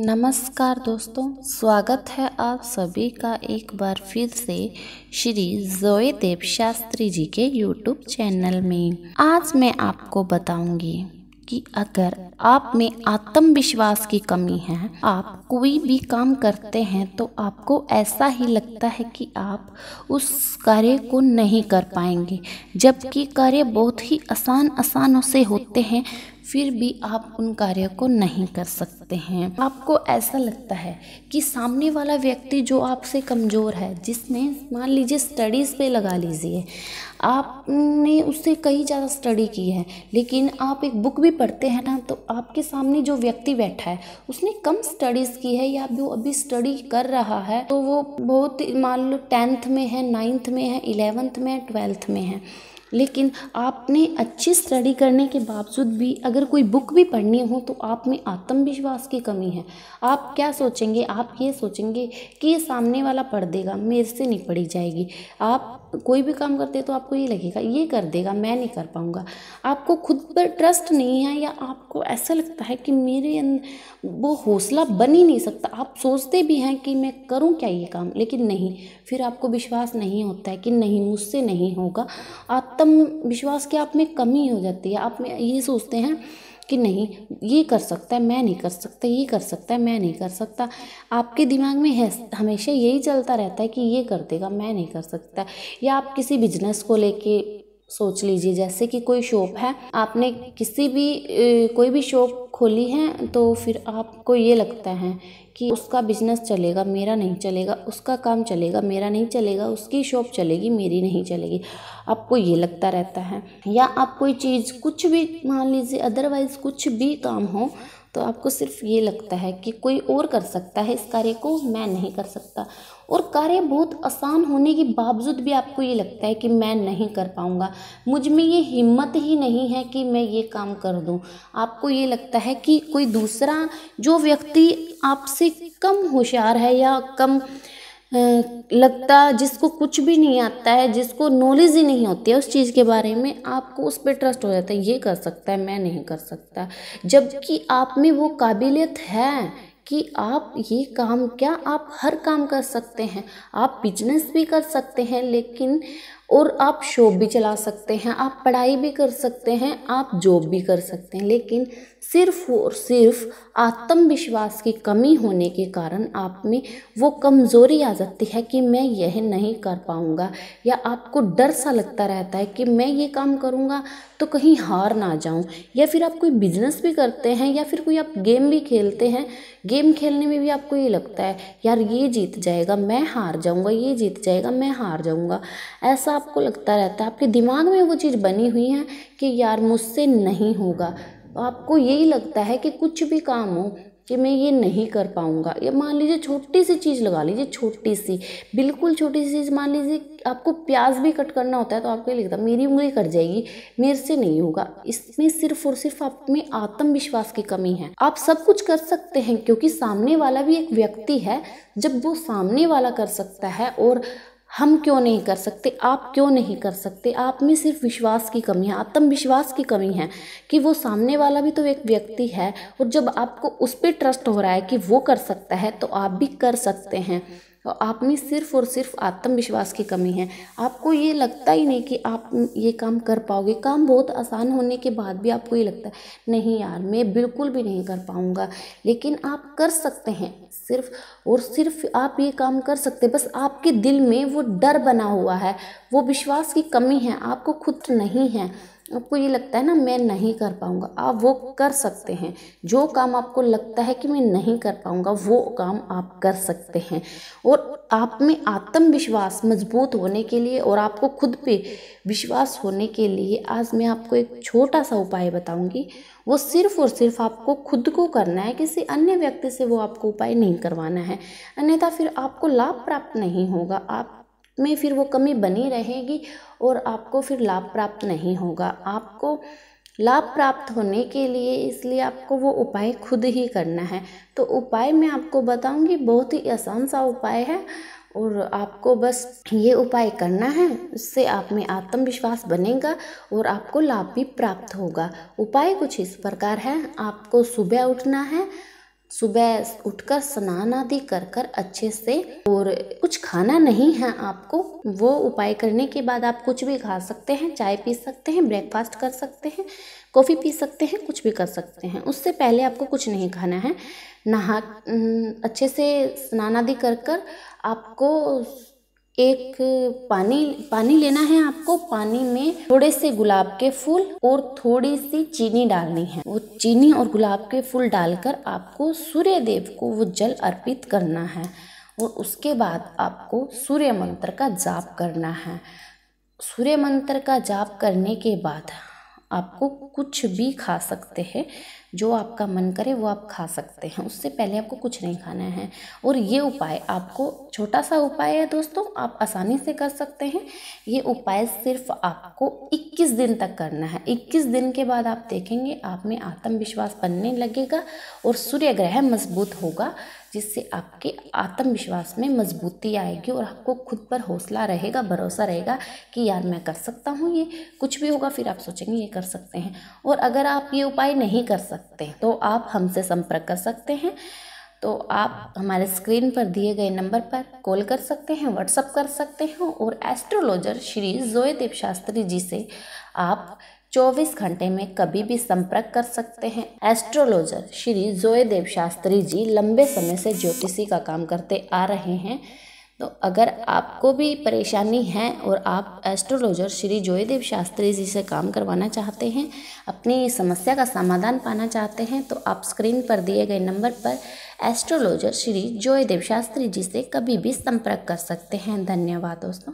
नमस्कार दोस्तों, स्वागत है आप सभी का एक बार फिर से श्री जोए देव शास्त्री जी के यूट्यूब चैनल में। आज मैं आपको बताऊंगी कि अगर आप में आत्मविश्वास की कमी है, आप कोई भी काम करते हैं तो आपको ऐसा ही लगता है कि आप उस कार्य को नहीं कर पाएंगे, जबकि कार्य बहुत ही आसानों से होते हैं, फिर भी आप उन कार्यों को नहीं कर सकते हैं। आपको ऐसा लगता है कि सामने वाला व्यक्ति जो आपसे कमज़ोर है, जिसने मान लीजिए स्टडीज़ पे लगा लीजिए, आपने उससे कहीं ज़्यादा स्टडी की है, लेकिन आप एक बुक भी पढ़ते हैं ना, तो आपके सामने जो व्यक्ति बैठा है उसने कम स्टडीज़ की है या वो अभी स्टडी कर रहा है, तो वो बहुत मान लो 10th में है, 9th में है, 11th में है, 12th में है, लेकिन आपने अच्छी स्टडी करने के बावजूद भी अगर कोई बुक भी पढ़नी हो तो आप में आत्मविश्वास की कमी है। आप क्या सोचेंगे? आप ये सोचेंगे कि ये सामने वाला पढ़ देगा, मेरे से नहीं पढ़ी जाएगी। आप कोई भी काम करते तो आपको ये लगेगा ये कर देगा, मैं नहीं कर पाऊँगा। आपको खुद पर ट्रस्ट नहीं है या आपको ऐसा लगता है कि मेरे अंदर वो हौसला बन ही नहीं सकता। आप सोचते भी हैं कि मैं करूं क्या ये काम, लेकिन नहीं, फिर आपको विश्वास नहीं होता है कि नहीं, मुझसे नहीं होगा। आत्मविश्वास की आप में कमी हो जाती है। आप में ये सोचते हैं कि नहीं, ये कर सकता है, मैं नहीं कर सकता, ये कर सकता है, मैं नहीं कर सकता। आपके दिमाग में है हमेशा यही चलता रहता है कि ये कर देगा, मैं नहीं कर सकता। या आप किसी बिजनेस को लेके सोच लीजिए, जैसे कि कोई शॉप है, आपने किसी भी कोई भी शॉप खोली है, तो फिर आपको ये लगता है कि उसका बिजनेस चलेगा, मेरा नहीं चलेगा, उसका काम चलेगा, मेरा नहीं चलेगा, उसकी शॉप चलेगी, मेरी नहीं चलेगी। आपको ये लगता रहता है। या आप कोई चीज़ कुछ भी मान लीजिए, अदरवाइज़ कुछ भी काम हो, तो आपको सिर्फ ये लगता है कि कोई और कर सकता है इस कार्य को, मैं नहीं कर सकता। और कार्य बहुत आसान होने के बावजूद भी आपको ये लगता है कि मैं नहीं कर पाऊँगा, मुझ में ये हिम्मत ही नहीं है कि मैं ये काम कर दूँ। आपको ये लगता है कि कोई दूसरा जो व्यक्ति आपसे कम होशियार है या कम लगता, जिसको कुछ भी नहीं आता है, जिसको नॉलेज ही नहीं होती है उस चीज़ के बारे में, आपको उस पर ट्रस्ट हो जाता है, ये कर सकता है, मैं नहीं कर सकता। जबकि आप में वो काबिलियत है कि आप ये काम क्या, आप हर काम कर सकते हैं। आप बिजनेस भी कर सकते हैं, लेकिन और आप शॉप भी चला सकते हैं, आप पढ़ाई भी कर सकते हैं, आप जॉब भी कर सकते हैं, लेकिन सिर्फ और सिर्फ आत्मविश्वास की कमी होने के कारण आप में वो कमज़ोरी आ जाती है कि मैं यह नहीं कर पाऊँगा। या आपको डर सा लगता रहता है कि मैं ये काम करूँगा तो कहीं हार ना जाऊँ। या फिर आप कोई बिजनेस भी करते हैं, या फिर कोई आप गेम भी खेलते हैं, गेम खेलने में भी आपको ये लगता है यार ये जीत जाएगा, मैं हार जाऊँगा, ये जीत जाएगा, मैं हार जाऊँगा। ऐसा आपको लगता रहता है, आपके दिमाग में वो चीज़ बनी हुई है कि यार मुझसे नहीं होगा। आपको यही लगता है कि कुछ भी काम हो कि मैं ये नहीं कर पाऊँगा। या मान लीजिए छोटी सी चीज़ लगा लीजिए, छोटी सी, बिल्कुल छोटी सी चीज़, मान लीजिए आपको प्याज भी कट करना होता है, तो आपको ये लगता है मेरी उंगली कट जाएगी, मेरे से नहीं होगा। इसमें सिर्फ और सिर्फ आप में आत्मविश्वास की कमी है। आप सब कुछ कर सकते हैं क्योंकि सामने वाला भी एक व्यक्ति है। जब वो सामने वाला कर सकता है और हम क्यों नहीं कर सकते, आप क्यों नहीं कर सकते? आप में सिर्फ विश्वास की कमी है, आत्मविश्वास की कमी है कि वो सामने वाला भी तो एक व्यक्ति है, और जब आपको उस पर ट्रस्ट हो रहा है कि वो कर सकता है तो आप भी कर सकते हैं। तो आप में सिर्फ और सिर्फ आत्मविश्वास की कमी है। आपको ये लगता ही नहीं कि आप ये काम कर पाओगे। काम बहुत आसान होने के बाद भी आपको ये लगता है नहीं यार, मैं बिल्कुल भी नहीं कर पाऊँगा, लेकिन आप कर सकते हैं। सिर्फ और सिर्फ आप ये काम कर सकते हैं, बस आपके दिल में वो डर बना हुआ है, वो विश्वास की कमी है, आपको खुद नहीं है। आपको ये लगता है ना मैं नहीं कर पाऊँगा, आप वो कर सकते हैं। जो काम आपको लगता है कि मैं नहीं कर पाऊँगा, वो काम आप कर सकते हैं। और आप में आत्मविश्वास मजबूत होने के लिए और आपको खुद पे विश्वास होने के लिए आज मैं आपको एक छोटा सा उपाय बताऊंगी। वो सिर्फ और सिर्फ आपको खुद को करना है, किसी अन्य व्यक्ति से वो आपको उपाय नहीं करवाना है, अन्यथा फिर आपको लाभ प्राप्त नहीं होगा। आप में फिर वो कमी बनी रहेगी और आपको फिर लाभ प्राप्त नहीं होगा। आपको लाभ प्राप्त होने के लिए इसलिए आपको वो उपाय खुद ही करना है। तो उपाय मैं आपको बताऊंगी, बहुत ही आसान सा उपाय है और आपको बस ये उपाय करना है, इससे आप में आत्मविश्वास बनेगा और आपको लाभ भी प्राप्त होगा। उपाय कुछ इस प्रकार है, आपको सुबह उठना है, सुबह उठकर स्नान आदि कर कर अच्छे से, और कुछ खाना नहीं है आपको, वो उपाय करने के बाद आप कुछ भी खा सकते हैं, चाय पी सकते हैं, ब्रेकफास्ट कर सकते हैं, कॉफ़ी पी सकते हैं, कुछ भी कर सकते हैं। उससे पहले आपको कुछ नहीं खाना है। अच्छे से स्नान आदि कर कर आपको एक पानी लेना है। आपको पानी में थोड़े से गुलाब के फूल और थोड़ी सी चीनी डालनी है। वो चीनी और गुलाब के फूल डालकर आपको सूर्य देव को वो जल अर्पित करना है, और उसके बाद आपको सूर्य मंत्र का जाप करना है। सूर्य मंत्र का जाप करने के बाद आपको कुछ भी खा सकते हैं, जो आपका मन करे वो आप खा सकते हैं। उससे पहले आपको कुछ नहीं खाना है। और ये उपाय आपको, छोटा सा उपाय है दोस्तों, आप आसानी से कर सकते हैं। ये उपाय सिर्फ आपको 21 दिन तक करना है। 21 दिन के बाद आप देखेंगे आप में आत्मविश्वास बनने लगेगा और सूर्य ग्रह मजबूत होगा, जिससे आपके आत्मविश्वास में मजबूती आएगी और आपको खुद पर हौसला रहेगा, भरोसा रहेगा कि यार मैं कर सकता हूँ, ये कुछ भी होगा फिर आप सोचेंगे ये कर सकते हैं। और अगर आप ये उपाय नहीं कर सकते तो आप हमसे संपर्क कर सकते हैं। तो आप हमारे स्क्रीन पर दिए गए नंबर पर कॉल कर सकते हैं, व्हाट्सअप कर सकते हैं, और एस्ट्रोलॉजर श्री जोयदेव शास्त्री जी से आप 24 घंटे में कभी भी संपर्क कर सकते हैं। एस्ट्रोलॉजर श्री जोयदेव शास्त्री जी लंबे समय से ज्योतिषी का काम करते आ रहे हैं। तो अगर आपको भी परेशानी है और आप एस्ट्रोलॉजर श्री जोयदेव शास्त्री जी से काम करवाना चाहते हैं, अपनी समस्या का समाधान पाना चाहते हैं, तो आप स्क्रीन पर दिए गए नंबर पर एस्ट्रोलॉजर श्री जोयदेव शास्त्री जी से कभी भी संपर्क कर सकते हैं। धन्यवाद दोस्तों।